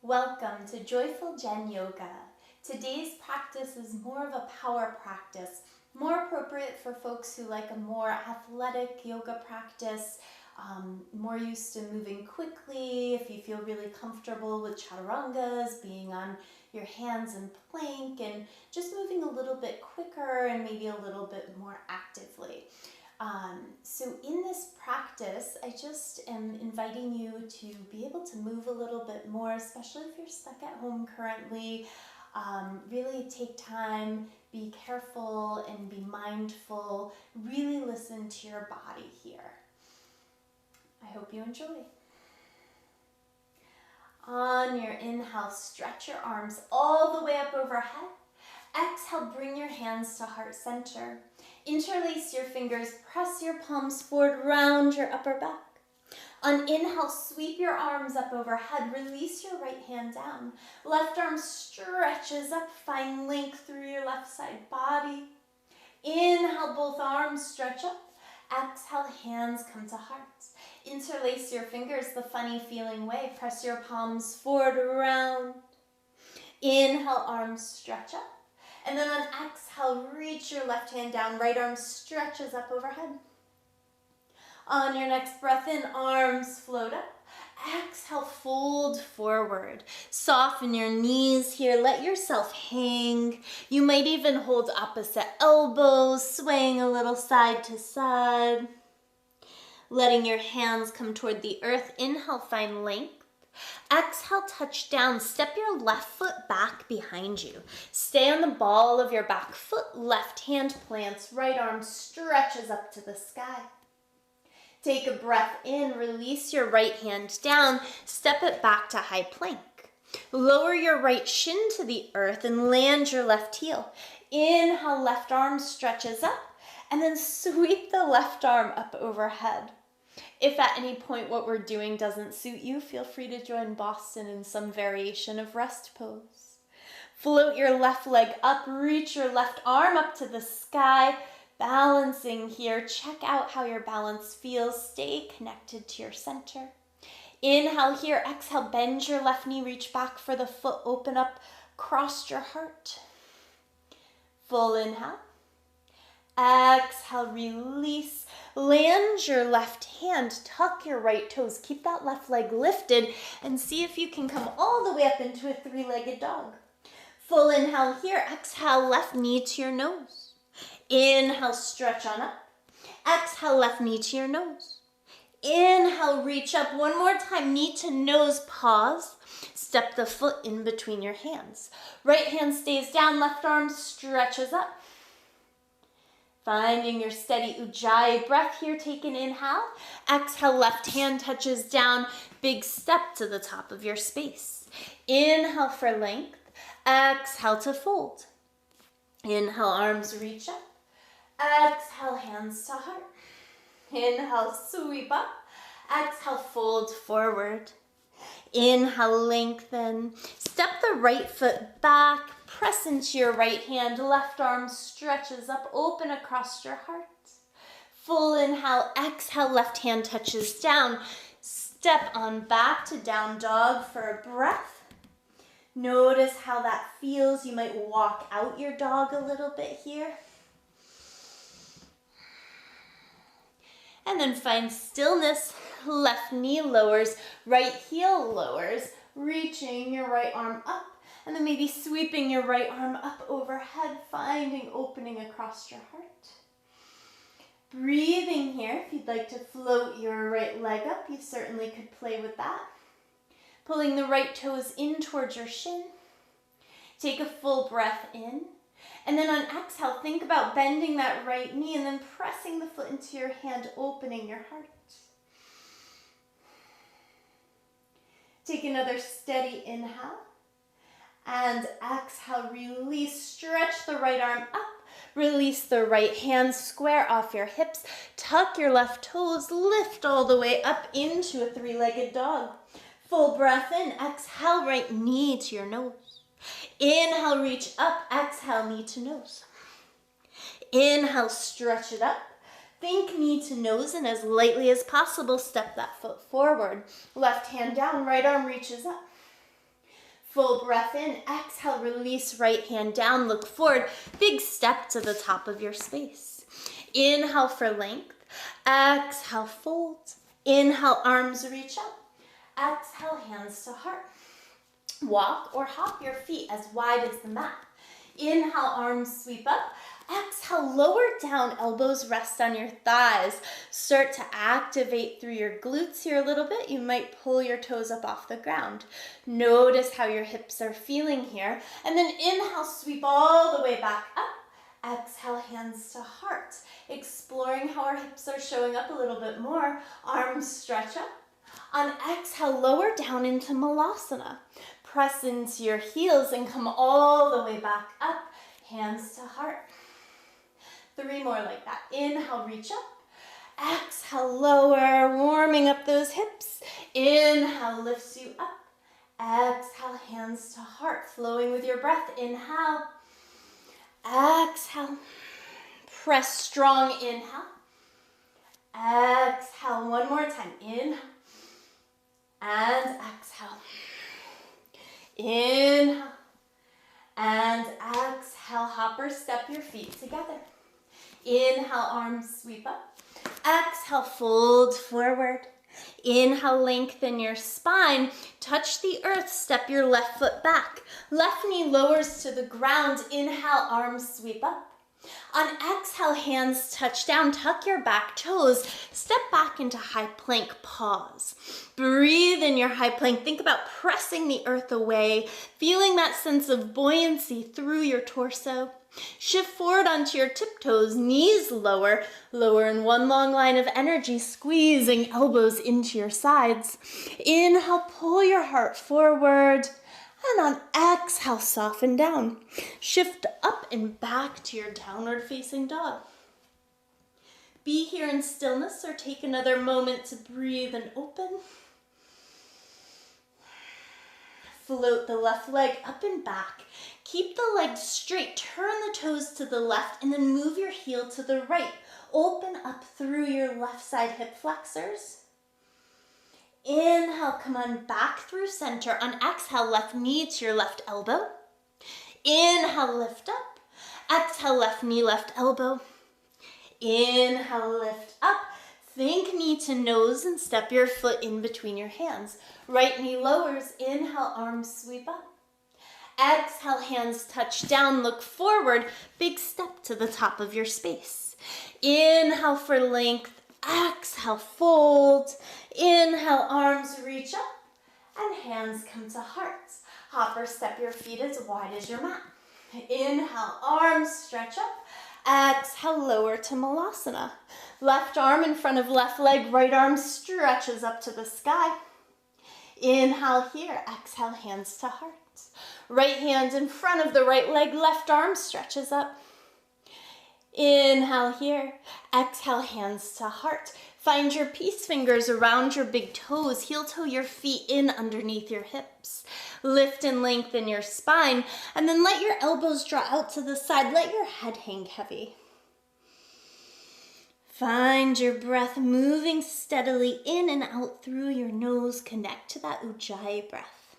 Welcome to Joyful Jen Yoga. Today's practice is more of a power practice, more appropriate for folks who like a more athletic yoga practice, more used to moving quickly, if you feel really comfortable with chaturangas, being on your hands in plank, and just moving a little bit quicker and maybe a little bit more actively. So in this practice, I just am inviting you to be able to move a little bit more, especially if you're stuck at home currently. Really take time, be careful and be mindful. Really listen to your body here. I hope you enjoy. On your inhale, stretch your arms all the way up overhead. Exhale, bring your hands to heart center. Interlace your fingers, press your palms forward, round your upper back. On inhale, sweep your arms up overhead, release your right hand down. Left arm stretches up, find length through your left side body. Inhale, both arms stretch up. Exhale, hands come to heart. Interlace your fingers the funny feeling way, press your palms forward, round. Inhale, arms stretch up. And then on exhale, reach your left hand down, right arm stretches up overhead. On your next breath in, arms float up. Exhale, fold forward. Soften your knees here, let yourself hang. You might even hold opposite elbows, swaying a little side to side. Letting your hands come toward the earth. Inhale, find length. Exhale, touch down. Step your left foot back behind you. Stay on the ball of your back foot. Left hand plants. Right arm stretches up to the sky. Take a breath in. Release your right hand down. Step it back to high plank. Lower your right shin to the earth and land your left heel. Inhale, left arm stretches up. And then sweep the left arm up overhead. If at any point what we're doing doesn't suit you, feel free to join Boston in some variation of rest pose. Float your left leg up, reach your left arm up to the sky, balancing here. Check out how your balance feels. Stay connected to your center. Inhale here, exhale, bend your left knee, reach back for the foot, open up, cross your heart. Full inhale. Exhale, release. Land your left hand, tuck your right toes, keep that left leg lifted, and see if you can come all the way up into a three-legged dog. Full inhale here, exhale, left knee to your nose. Inhale, stretch on up. Exhale, left knee to your nose. Inhale, reach up one more time, knee to nose, pause. Step the foot in between your hands. Right hand stays down, left arm stretches up. Finding your steady ujjayi breath here, take an inhale. Exhale, left hand touches down, big step to the top of your space. Inhale for length, exhale to fold. Inhale, arms reach up. Exhale, hands to heart. Inhale, sweep up. Exhale, fold forward. Inhale, lengthen. Step the right foot back. Press into your right hand, left arm stretches up, open across your heart. Full inhale, exhale, left hand touches down. Step on back to down dog for a breath. Notice how that feels. You might walk out your dog a little bit here. And then find stillness. Left knee lowers, right heel lowers, reaching your right arm up. And then maybe sweeping your right arm up overhead, finding opening across your heart. Breathing here. If you'd like to float your right leg up, you certainly could play with that. Pulling the right toes in towards your shin. Take a full breath in. And then on exhale, think about bending that right knee and then pressing the foot into your hand, opening your heart. Take another steady inhale. And exhale, release, stretch the right arm up, release the right hand, square off your hips, tuck your left toes, lift all the way up into a three-legged dog. Full breath in, exhale, right knee to your nose. Inhale, reach up, exhale, knee to nose. Inhale, stretch it up. Think knee to nose, and as lightly as possible, step that foot forward. Left hand down, right arm reaches up. Full breath in. Exhale, release right hand down, look forward. Big step to the top of your space. Inhale for length. Exhale, fold. Inhale, arms reach up. Exhale, hands to heart. Walk or hop your feet as wide as the mat. Inhale, arms sweep up. Exhale, lower down, elbows rest on your thighs. Start to activate through your glutes here a little bit. You might pull your toes up off the ground. Notice how your hips are feeling here. And then inhale, sweep all the way back up. Exhale, hands to heart. Exploring how our hips are showing up a little bit more. Arms stretch up. On exhale, lower down into malasana. Press into your heels and come all the way back up. Hands to heart. 3 more like that. Inhale, reach up. Exhale, lower, warming up those hips. Inhale, lifts you up. Exhale, hands to heart, flowing with your breath. Inhale. Exhale. Press strong, inhale. Exhale, one more time. Inhale. And exhale. Inhale. And exhale, hop or step your feet together. Inhale, arms sweep up. Exhale, fold forward. Inhale, lengthen your spine. Touch the earth, step your left foot back. Left knee lowers to the ground. Inhale, arms sweep up. On exhale, hands touch down, tuck your back toes, step back into high plank, pause. Breathe in your high plank, think about pressing the earth away, feeling that sense of buoyancy through your torso. Shift forward onto your tiptoes, knees lower, lower in one long line of energy, squeezing elbows into your sides. Inhale, pull your heart forward. And on exhale, soften down. Shift up and back to your downward facing dog. Be here in stillness or take another moment to breathe and open. Float the left leg up and back. Keep the legs straight. Turn the toes to the left and then move your heel to the right. Open up through your left side hip flexors. Inhale, come on back through center. On exhale, left knee to your left elbow. Inhale, lift up. Exhale, left knee, left elbow. Inhale, lift up. Think knee to nose and step your foot in between your hands. Right knee lowers. Inhale, arms sweep up. Exhale, hands touch down, look forward. Big step to the top of your space. Inhale for length. Exhale, fold. Inhale, arms reach up. And hands come to hearts. Hop or step your feet as wide as your mat. Inhale, arms stretch up. Exhale, lower to malasana. Left arm in front of left leg, right arm stretches up to the sky. Inhale here, exhale, hands to hearts. Right hand in front of the right leg, left arm stretches up. Inhale here, exhale, hands to heart. Find your peace fingers around your big toes. Heel toe your feet in underneath your hips. Lift and lengthen your spine, and then let your elbows draw out to the side. Let your head hang heavy. Find your breath moving steadily in and out through your nose. Connect to that ujjayi breath.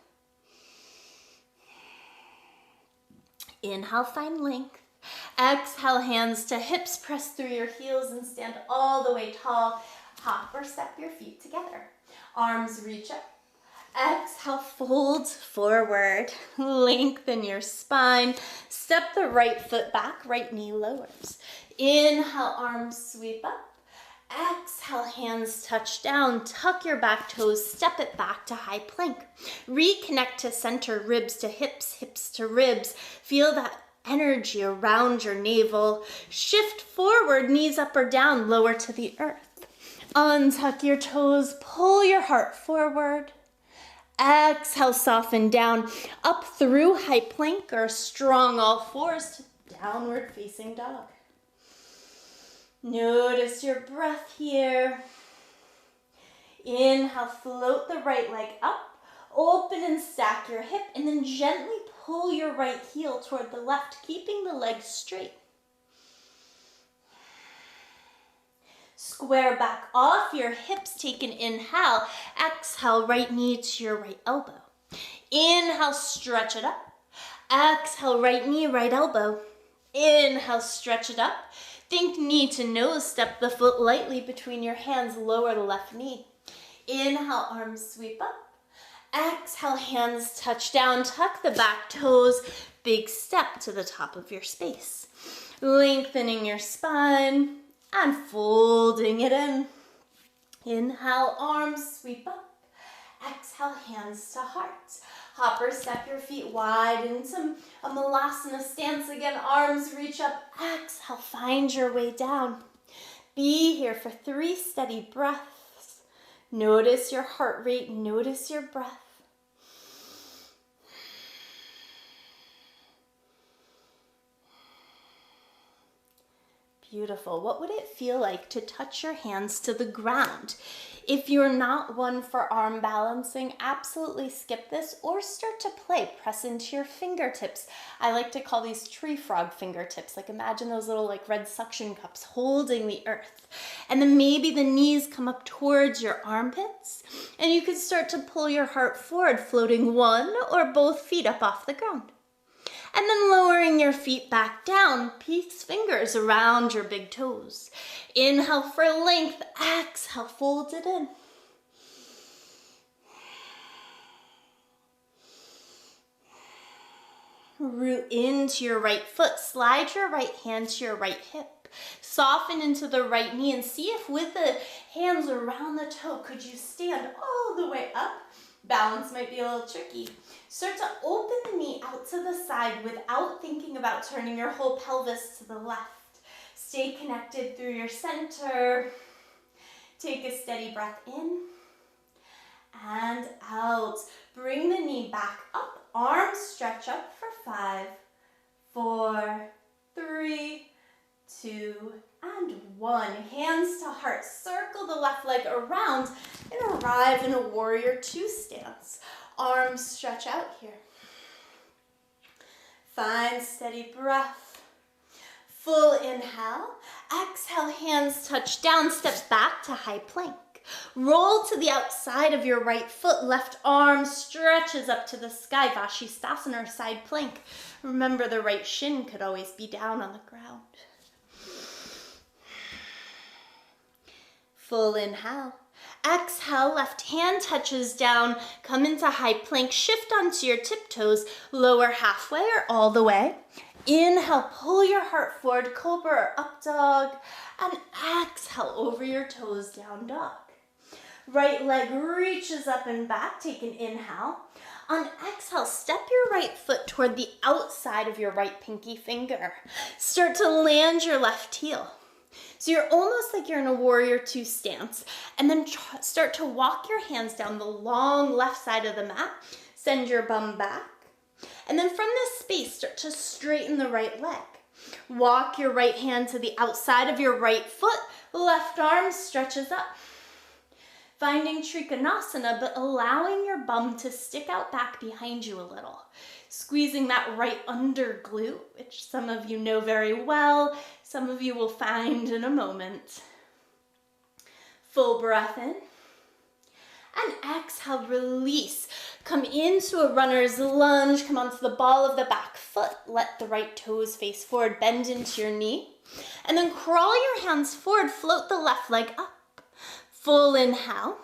Inhale, find length. Exhale, hands to hips, press through your heels and stand all the way tall. Hop or step your feet together. Arms reach up. Exhale, fold forward. Lengthen your spine. Step the right foot back, right knee lowers. Inhale, arms sweep up. Exhale, hands touch down. Tuck your back toes, step it back to high plank. Reconnect to center, ribs to hips, hips to ribs. Feel that energy around your navel. Shift forward, knees up or down, lower to the earth. Untuck your toes, pull your heart forward. Exhale, soften down, up through high plank or strong all fours to downward facing dog. Notice your breath here. Inhale, float the right leg up. Open and stack your hip, and then gently pull your right heel toward the left, keeping the leg straight. Square back off your hips, take an inhale. Exhale, right knee to your right elbow. Inhale, stretch it up. Exhale, right knee, right elbow. Inhale, stretch it up. Think knee to nose, step the foot lightly between your hands, lower the left knee. Inhale, arms sweep up. Exhale, hands touch down, tuck the back toes, big step to the top of your space. Lengthening your spine and folding it in. Inhale, arms sweep up. Exhale, hands to heart. Hop or step your feet wide into a malasana stance again. Arms reach up. Exhale, find your way down. Be here for 3 steady breaths. Notice your heart rate. Notice your breath. Beautiful. What would it feel like to touch your hands to the ground? If you're not one for arm balancing, absolutely skip this or start to play. Press into your fingertips. I like to call these tree frog fingertips. Like imagine those little like red suction cups holding the earth. And then maybe the knees come up towards your armpits and you could start to pull your heart forward, floating one or both feet up off the ground. And then lowering your feet back down, peace fingers around your big toes. Inhale for length, exhale, fold it in. Root into your right foot, slide your right hand to your right hip. Soften into the right knee and see if with the hands around the toe, could you stand all the way up? Balance might be a little tricky. Start to open the knee out to the side without thinking about turning your whole pelvis to the left. Stay connected through your center. Take a steady breath in and out. Bring the knee back up. Arms stretch up for 5, 4, 3, 2, and 1. Hands to heart. Circle the left leg around and arrive in a warrior 2 stance. Arms stretch out here. Find steady breath. Full inhale. Exhale, hands touch down. Step back to high plank. Roll to the outside of your right foot. Left arm stretches up to the sky. Vashisthasana or side plank. Remember, the right shin could always be down on the ground. Full inhale. Exhale, left hand touches down. Come into high plank. Shift onto your tiptoes. Lower halfway or all the way. Inhale, pull your heart forward, cobra or up dog. And exhale, over your toes, down dog. Right leg reaches up and back. Take an inhale. On exhale, step your right foot toward the outside of your right pinky finger. Start to land your left heel. So you're almost like you're in a warrior 2 stance. And then start to walk your hands down the long left side of the mat. Send your bum back. And then from this space, start to straighten the right leg. Walk your right hand to the outside of your right foot. Left arm stretches up. Finding Trikonasana, but allowing your bum to stick out back behind you a little. Squeezing that right under glute, which some of you know very well. Some of you will find in a moment. Full breath in. And exhale, release. Come into a runner's lunge. Come onto the ball of the back foot. Let the right toes face forward. Bend into your knee. And then crawl your hands forward. Float the left leg up. Full inhale.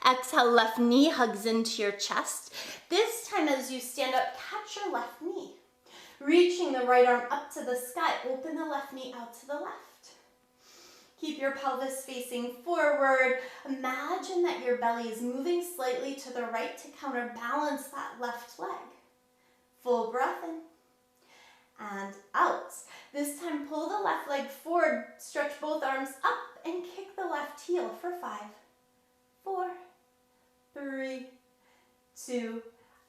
Exhale, left knee hugs into your chest. This time as you stand up, catch your left knee. Reaching the right arm up to the sky. Open the left knee out to the left. Keep your pelvis facing forward. Imagine that your belly is moving slightly to the right to counterbalance that left leg. Full breath in and out. This time pull the left leg forward, stretch both arms up and kick the left heel for 5, 4, 3, 2,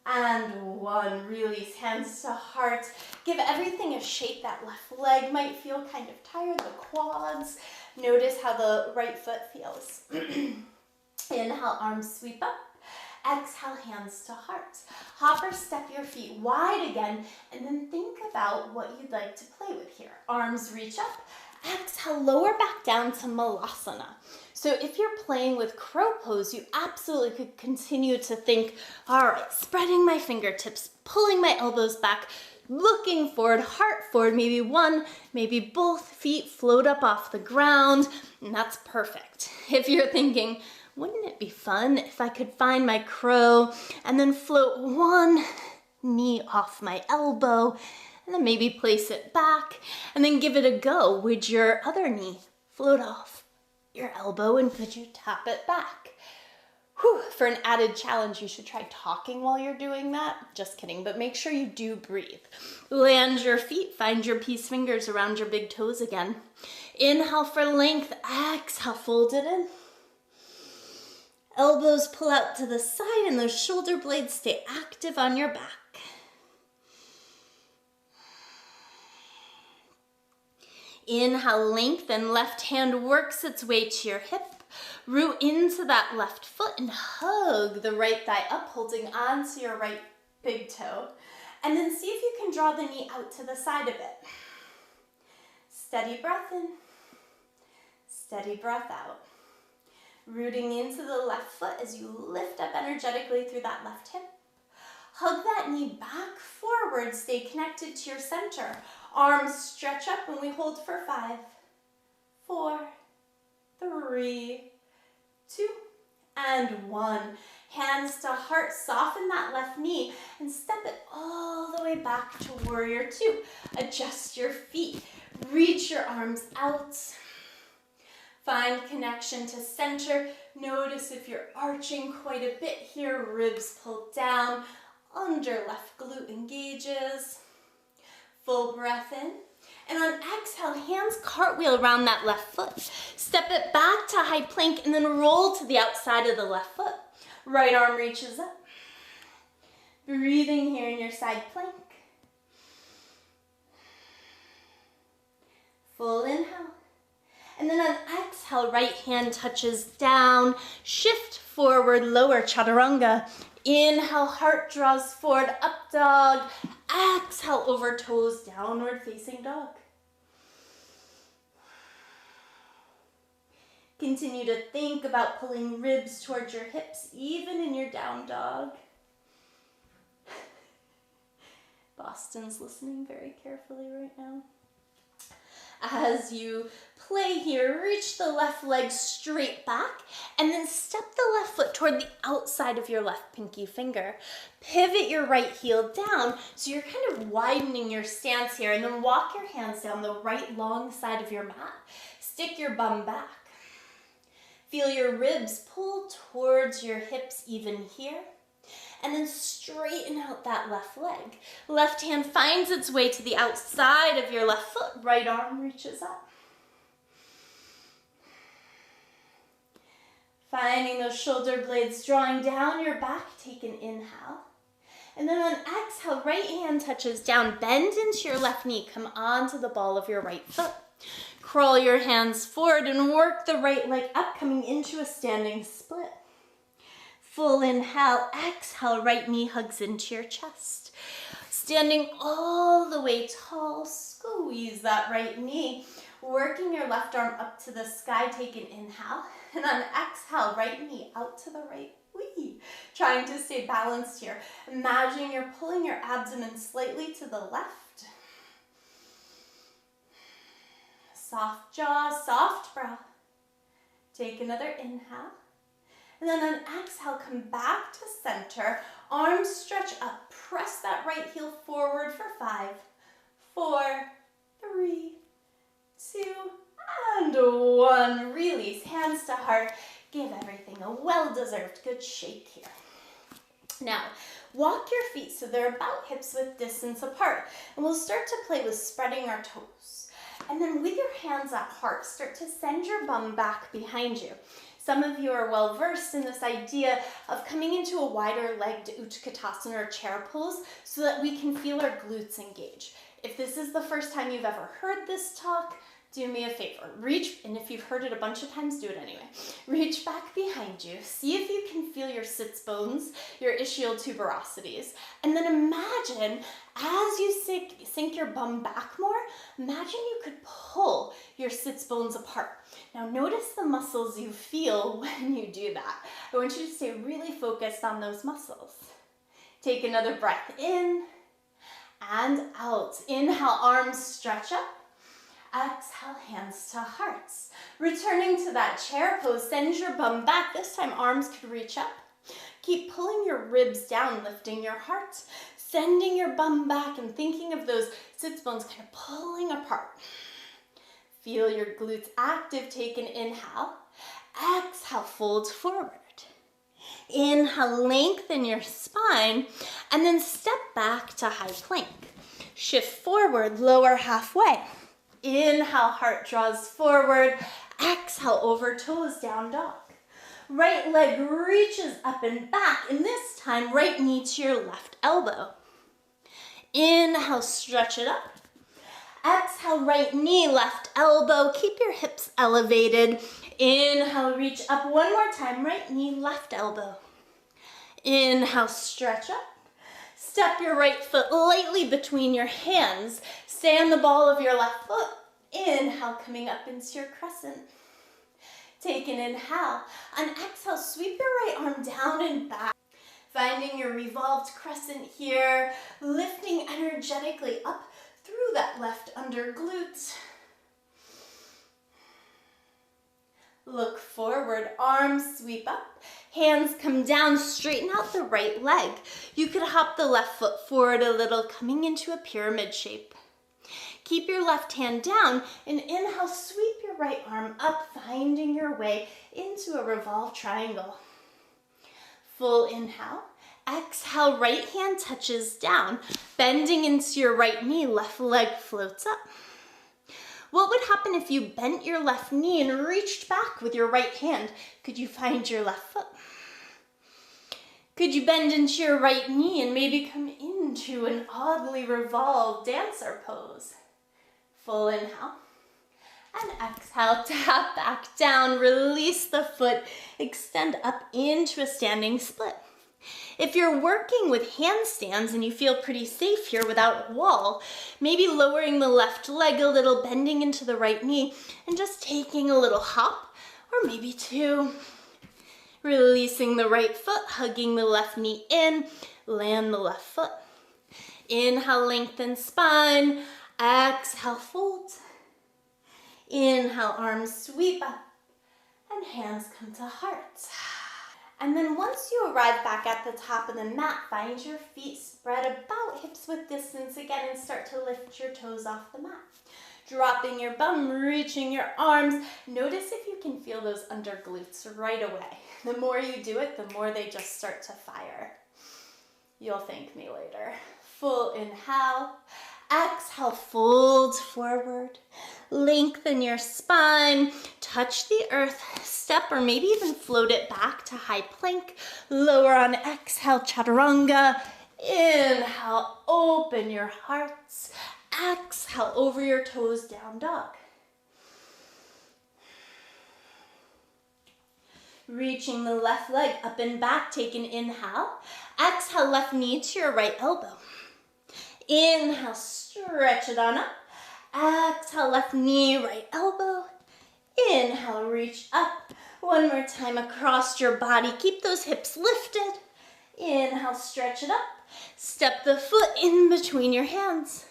and 1. Release, hands to heart. Give everything a shake. That left leg might feel kind of tired, the quads. Notice how the right foot feels. Inhale, arms sweep up. Exhale, hands to heart. Hop or step your feet wide again, and then think about what you'd like to play with here. Arms reach up. Exhale, lower back down to malasana. So if you're playing with crow pose, you absolutely could continue to think, all right, spreading my fingertips, pulling my elbows back, looking forward, heart forward, maybe one, maybe both feet float up off the ground, and that's perfect. If you're thinking, wouldn't it be fun if I could find my crow and then float one knee off my elbow, and then maybe place it back, and then give it a go. Would your other knee float off your elbow, and could you tap it back? Whew. For an added challenge, you should try talking while you're doing that. Just kidding, but make sure you do breathe. Land your feet, find your peace fingers around your big toes again. Inhale for length, exhale, fold it in. Elbows pull out to the side and those shoulder blades stay active on your back. Inhale, lengthen, left hand works its way to your hip. Root into that left foot and hug the right thigh up, holding on to your right big toe. And then see if you can draw the knee out to the side a bit. Steady breath in, steady breath out. Rooting into the left foot as you lift up energetically through that left hip. Hug that knee back forward, stay connected to your center. Arms stretch up and we hold for 5, 4, 3, 2, and 1. Hands to heart, soften that left knee and step it all the way back to warrior 2. Adjust your feet, reach your arms out. Find connection to center. Notice if you're arching quite a bit here, ribs pull down, under left glute engages. Full breath in. And on exhale, hands cartwheel around that left foot. Step it back to high plank and then roll to the outside of the left foot. Right arm reaches up. Breathing here in your side plank. Full inhale. And then on exhale, right hand touches down. Shift forward, lower chaturanga. Inhale, heart draws forward, up dog. Exhale, over toes, downward facing dog. Continue to think about pulling ribs towards your hips, even in your down dog. Boston's listening very carefully right now. As you play here, reach the left leg straight back and then step the left foot toward the outside of your left pinky finger. Pivot your right heel down so you're kind of widening your stance here, and then walk your hands down the right long side of your mat. Stick your bum back. Feel your ribs pull towards your hips even here. And then straighten out that left leg. Left hand finds its way to the outside of your left foot. Right arm reaches up. Finding those shoulder blades drawing down your back. Take an inhale. And then on exhale, right hand touches down. Bend into your left knee. Come onto the ball of your right foot. Crawl your hands forward and work the right leg up, coming into a standing split. Full inhale, exhale, right knee hugs into your chest. Standing all the way tall, squeeze that right knee. Working your left arm up to the sky, take an inhale. And on exhale, right knee out to the right. Wee. Trying to stay balanced here. Imagine you're pulling your abdomen slightly to the left. Soft jaw, soft brow. Take another inhale. And then on exhale, come back to center. Arms stretch up. Press that right heel forward for 5, 4, 3, 2, and 1. Release. Hands to heart. Give everything a well-deserved good shake here. Now, walk your feet so they're about hips width distance apart. And we'll start to play with spreading our toes. And then with your hands at heart, start to send your bum back behind you. Some of you are well versed in this idea of coming into a wider legged utkatasana or chair pose so that we can feel our glutes engage. If this is the first time you've ever heard this talk, do me a favor, reach, and if you've heard it a bunch of times, do it anyway. Reach back behind you. See if you can feel your sits bones, your ischial tuberosities. And then imagine, as you sink your bum back more, imagine you could pull your sits bones apart. Now notice the muscles you feel when you do that. I want you to stay really focused on those muscles. Take another breath in and out. Inhale, arms stretch up. Exhale, hands to hearts. Returning to that chair pose, send your bum back. This time, arms could reach up. Keep pulling your ribs down, lifting your heart, sending your bum back and thinking of those sits bones kind of pulling apart. Feel your glutes active. Take an inhale. Exhale, fold forward. Inhale, lengthen your spine, and then step back to high plank. Shift forward, lower halfway. Inhale, heart draws forward. Exhale, over toes, down dog. Right leg reaches up and back, and this time, right knee to your left elbow. Inhale, stretch it up. Exhale, right knee, left elbow. Keep your hips elevated. Inhale, reach up one more time. Right knee, left elbow. Inhale, stretch up. Step your right foot lightly between your hands. Stay on the ball of your left foot. Inhale, coming up into your crescent. Take an inhale. On exhale, sweep your right arm down and back. Finding your revolved crescent here. Lifting energetically up through that left under glute. Look forward, arms sweep up. Hands come down, straighten out the right leg. You could hop the left foot forward a little, coming into a pyramid shape. Keep your left hand down and inhale, sweep your right arm up, finding your way into a revolved triangle. Full inhale. Exhale, right hand touches down, bending into your right knee, left leg floats up. What would happen if you bent your left knee and reached back with your right hand? Could you find your left foot? Could you bend into your right knee and maybe come into an oddly revolved dancer pose? Full inhale. And exhale, tap back down, release the foot, extend up into a standing split. If you're working with handstands and you feel pretty safe here without a wall, maybe lowering the left leg a little, bending into the right knee, and just taking a little hop, or maybe two. Releasing the right foot, hugging the left knee in, land the left foot. Inhale, lengthen spine. Exhale, fold. Inhale, arms sweep up, and hands come to heart. And then once you arrive back at the top of the mat, find your feet spread about hips width distance again and start to lift your toes off the mat. Dropping your bum, reaching your arms. Notice if you can feel those under glutes right away. The more you do it, the more they just start to fire. You'll thank me later. Full inhale. Exhale, fold forward. Lengthen your spine. Touch the earth. Step or maybe even float it back to high plank. Lower on exhale, chaturanga. Inhale, open your hearts. Exhale, over your toes, down dog. Reaching the left leg up and back, take an inhale. Exhale, left knee to your right elbow. Inhale, stretch it on up. Exhale, left knee, right elbow. Inhale, reach up. One more time across your body. Keep those hips lifted. Inhale, stretch it up. Step the foot in between your hands.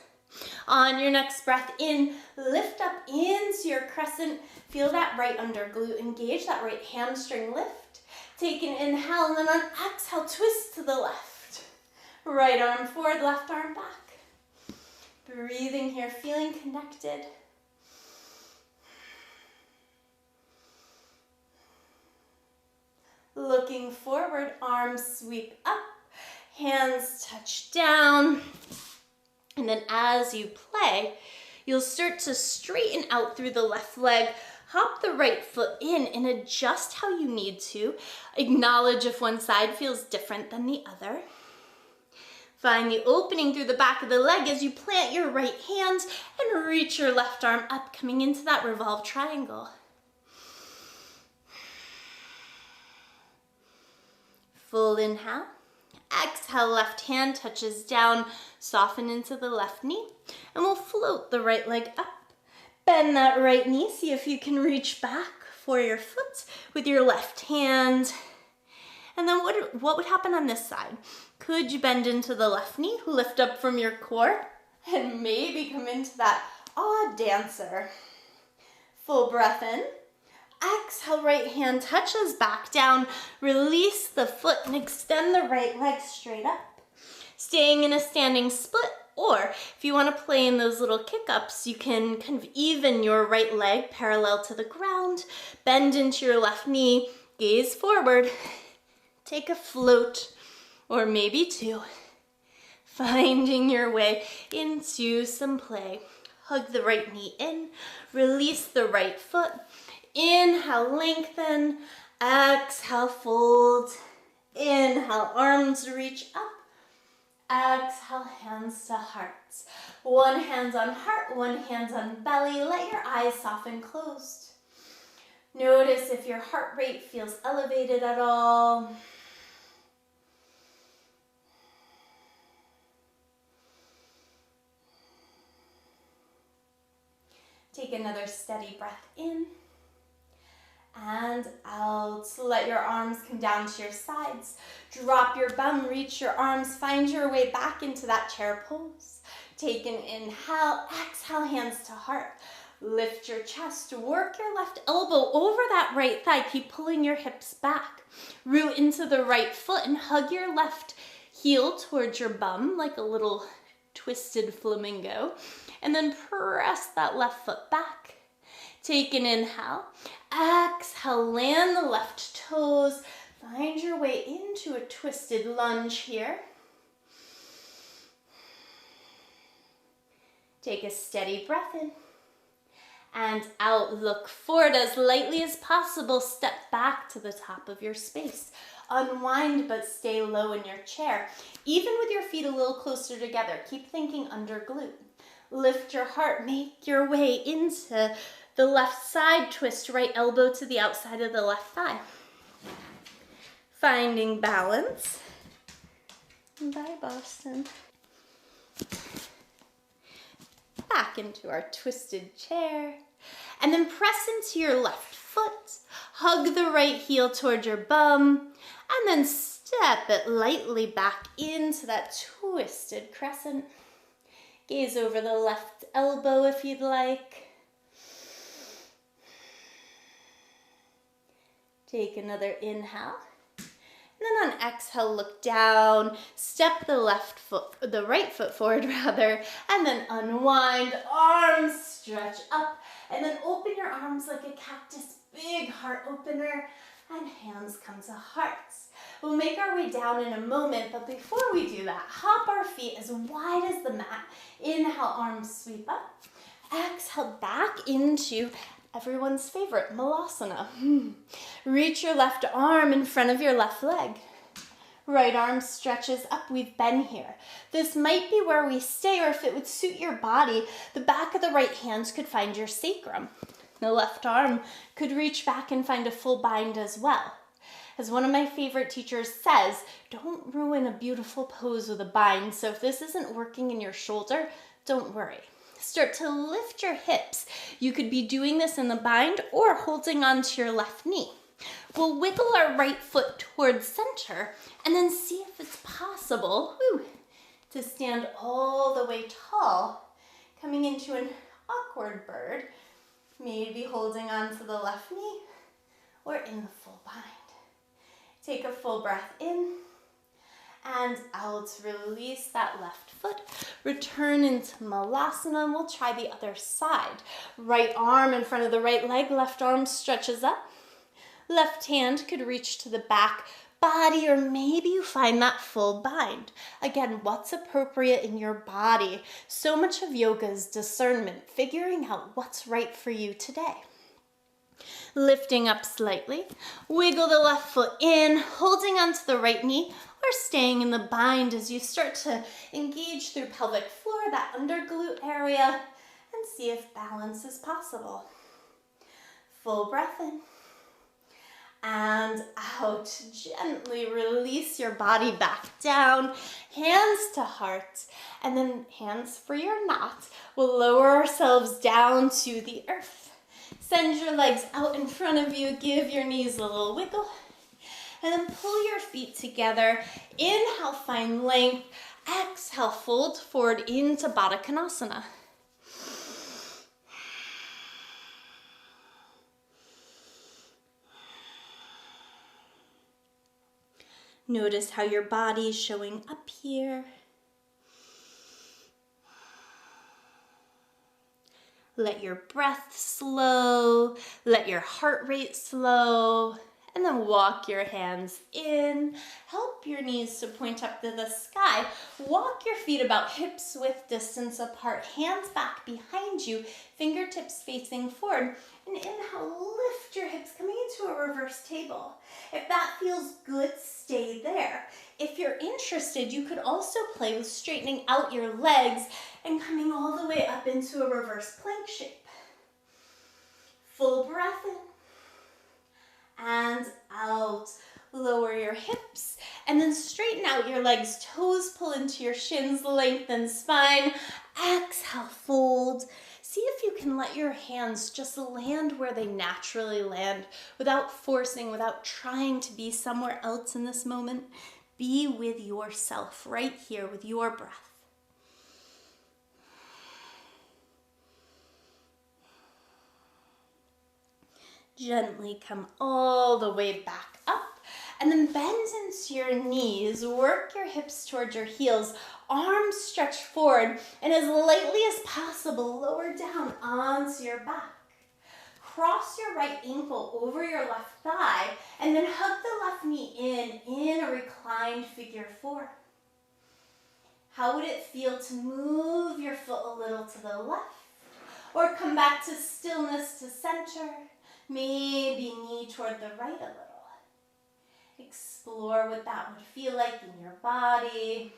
On your next breath in, lift up into your crescent. Feel that right under glute. Engage that right hamstring lift. Take an inhale and then on exhale, twist to the left. Right arm forward, left arm back. Breathing here, feeling connected. Looking forward, arms sweep up, hands touch down. And then as you play, you'll start to straighten out through the left leg, hop the right foot in and adjust how you need to. Acknowledge if one side feels different than the other. Find the opening through the back of the leg as you plant your right hand and reach your left arm up, coming into that revolved triangle. Full inhale. Exhale, left hand touches down, soften into the left knee, and we'll float the right leg up. Bend that right knee, see if you can reach back for your foot with your left hand. And then what would happen on this side? Could you bend into the left knee, lift up from your core, and maybe come into that odd dancer. Full breath in. Exhale, right hand touches back down. Release the foot and extend the right leg straight up. Staying in a standing split, or if you want to play in those little kick-ups, you can kind of even your right leg parallel to the ground, bend into your left knee, gaze forward, take a float, or maybe two. Finding your way into some play. Hug the right knee in, release the right foot. Inhale, lengthen. Exhale, fold. Inhale, arms reach up. Exhale, hands to hearts. One hand on heart, one hand on belly. Let your eyes soften closed. Notice if your heart rate feels elevated at all. Take another steady breath in and out. Let your arms come down to your sides. Drop your bum, reach your arms, find your way back into that chair pose. Take an inhale, exhale, hands to heart. Lift your chest, work your left elbow over that right thigh. Keep pulling your hips back. Root into the right foot and hug your left heel towards your bum like a little twisted flamingo. And then press that left foot back. Take an inhale. Exhale, land the left toes. Find your way into a twisted lunge here. Take a steady breath in. And out, look forward as lightly as possible. Step back to the top of your space. Unwind, but stay low in your chair. Even with your feet a little closer together, keep thinking under glute. Lift your heart, make your way into the left side, twist right elbow to the outside of the left thigh. Finding balance. Bye, Boston. Back into our twisted chair. And then press into your left foot. Hug the right heel towards your bum. And then step it lightly back into that twisted crescent. Gaze over the left elbow if you'd like. Take another inhale. And then on exhale, look down. Step the right foot forward rather, and then unwind. Arms stretch up, and then open your arms like a cactus. Big heart opener, and hands come to hearts. We'll make our way down in a moment, but before we do that, hop our feet as wide as the mat. Inhale, arms sweep up. Exhale, back into everyone's favorite, malasana. Reach your left arm in front of your left leg. Right arm stretches up. We've been here. This might be where we stay, or if it would suit your body, the back of the right hand could find your sacrum. The left arm could reach back and find a full bind as well. As one of my favorite teachers says, don't ruin a beautiful pose with a bind. So if this isn't working in your shoulder, don't worry. Start to lift your hips. You could be doing this in the bind or holding onto your left knee. We'll wiggle our right foot towards center and then see if it's possible to stand all the way tall, coming into an awkward bird, maybe holding onto the left knee or in the full bind. Take a full breath in and out. Release that left foot. Return into malasana, and we'll try the other side. Right arm in front of the right leg, left arm stretches up. Left hand could reach to the back body, or maybe you find that full bind. Again, what's appropriate in your body? So much of yoga is discernment, figuring out what's right for you today. Lifting up slightly, wiggle the left foot in, holding onto the right knee, or staying in the bind as you start to engage through pelvic floor, that under glute area, and see if balance is possible. Full breath in and out. Gently release your body back down, hands to heart, and then hands free or not, we'll lower ourselves down to the earth. Send your legs out in front of you, give your knees a little wiggle, and then pull your feet together. Inhale, find length. Exhale, fold forward into bakasana. Notice how your body is showing up here. Let your breath slow, let your heart rate slow, and then walk your hands in. Help your knees to point up to the sky. Walk your feet about hips width distance apart, hands back behind you, fingertips facing forward. And inhale, lift your hips, coming into a reverse table. If that feels good, stay there. If you're interested, you could also play with straightening out your legs and coming all the way up into a reverse plank shape. Full breath in and out. Lower your hips and then straighten out your legs. Toes pull into your shins, lengthen spine. Exhale, fold. See if you can let your hands just land where they naturally land without forcing, without trying to be somewhere else in this moment. Be with yourself right here with your breath. Gently come all the way back up and then bend into your knees. Work your hips towards your heels. Arms stretch forward and as lightly as possible, lower down onto your back. Cross your right ankle over your left thigh and then hug the left knee in a reclined figure four. How would it feel to move your foot a little to the left or come back to stillness to center? Maybe knee toward the right a little. Explore what that would feel like in your body.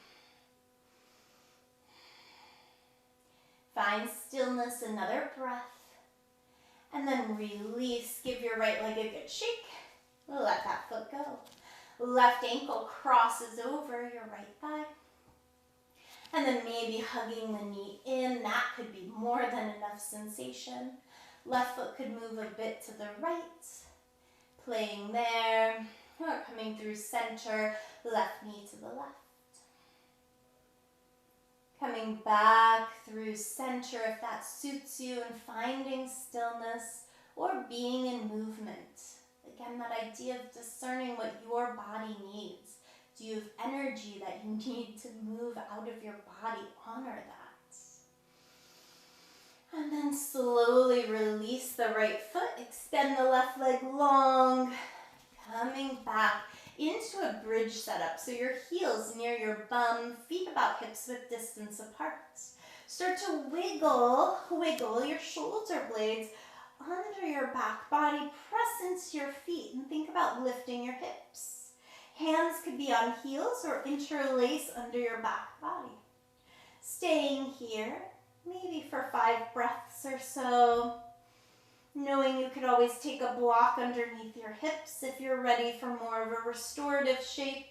Find stillness, another breath. And then release. Give your right leg a good shake. Let that foot go. Left ankle crosses over your right thigh. And then maybe hugging the knee in. That could be more than enough sensation. Left foot could move a bit to the right. Playing there. Or coming through center. Left knee to the left. Coming back through center if that suits you and finding stillness or being in movement. Again, that idea of discerning what your body needs. Do you have energy that you need to move out of your body? Honor that. And then slowly release the right foot. Extend the left leg long. Coming back into a bridge setup. So your heels near your bum, feet about hips width distance apart. Start to wiggle your shoulder blades under your back body. Press into your feet and think about lifting your hips. Hands could be on heels or interlace under your back body. Staying here, maybe for 5 breaths or so. Knowing you could always take a block underneath your hips if you're ready for more of a restorative shape.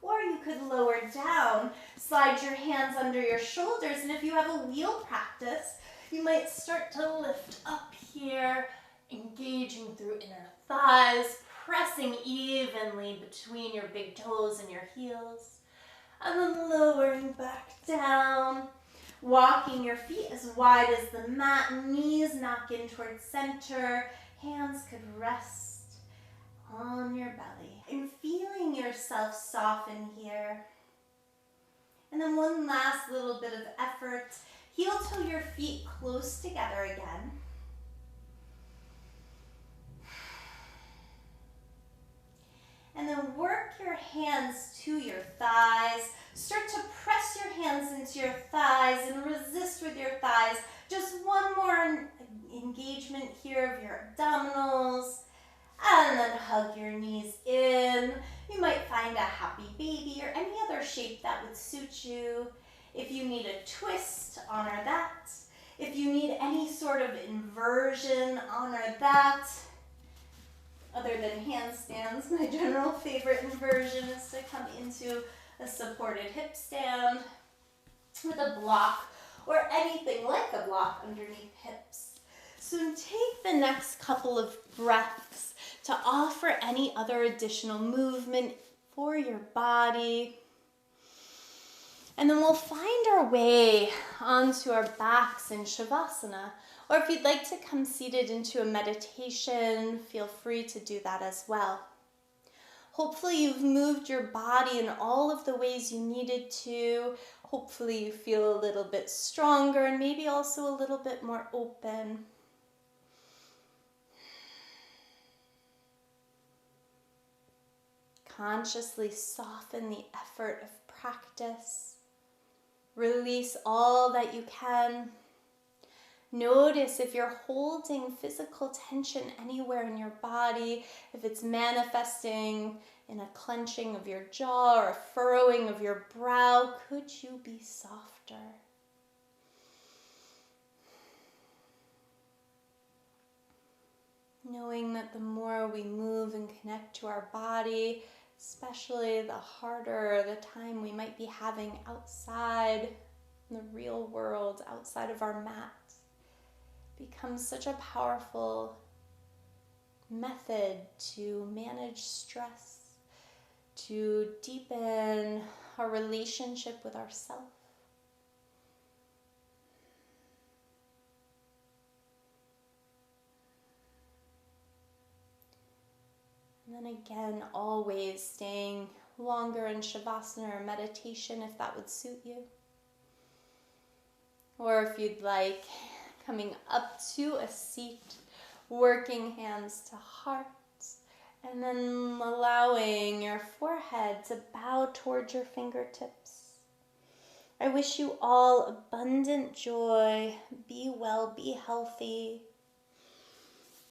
Or you could lower down, slide your hands under your shoulders, and if you have a wheel practice, you might start to lift up here, engaging through inner thighs, pressing evenly between your big toes and your heels, and then lowering back down. Walking your feet as wide as the mat, knees knock in towards center, hands could rest on your belly. And feeling yourself soften here. And then one last little bit of effort. Heel toe your feet close together again. And then work your hands to your thighs. Start to press your hands into your thighs and resist with your thighs. Just one more engagement here of your abdominals. And then hug your knees in. You might find a happy baby or any other shape that would suit you. If you need a twist, honor that. If you need any sort of inversion, honor that. Other than handstands, my general favorite inversion is to come into a supported hip stand with a block or anything like a block underneath hips. So take the next couple of breaths to offer any other additional movement for your body. And then we'll find our way onto our backs in Shavasana. Or if you'd like to come seated into a meditation, feel free to do that as well. Hopefully you've moved your body in all of the ways you needed to. Hopefully you feel a little bit stronger and maybe also a little bit more open. Consciously soften the effort of practice. Release all that you can. Notice if you're holding physical tension anywhere in your body, if it's manifesting in a clenching of your jaw or a furrowing of your brow, could you be softer? Knowing that the more we move and connect to our body, especially the harder the time we might be having outside in the real world, outside of our mat, becomes such a powerful method to manage stress, to deepen our relationship with ourselves. And then again, always staying longer in Shavasana or meditation if that would suit you. Or if you'd like, coming up to a seat, working hands to heart, and then allowing your forehead to bow towards your fingertips. I wish you all abundant joy. Be well, be healthy.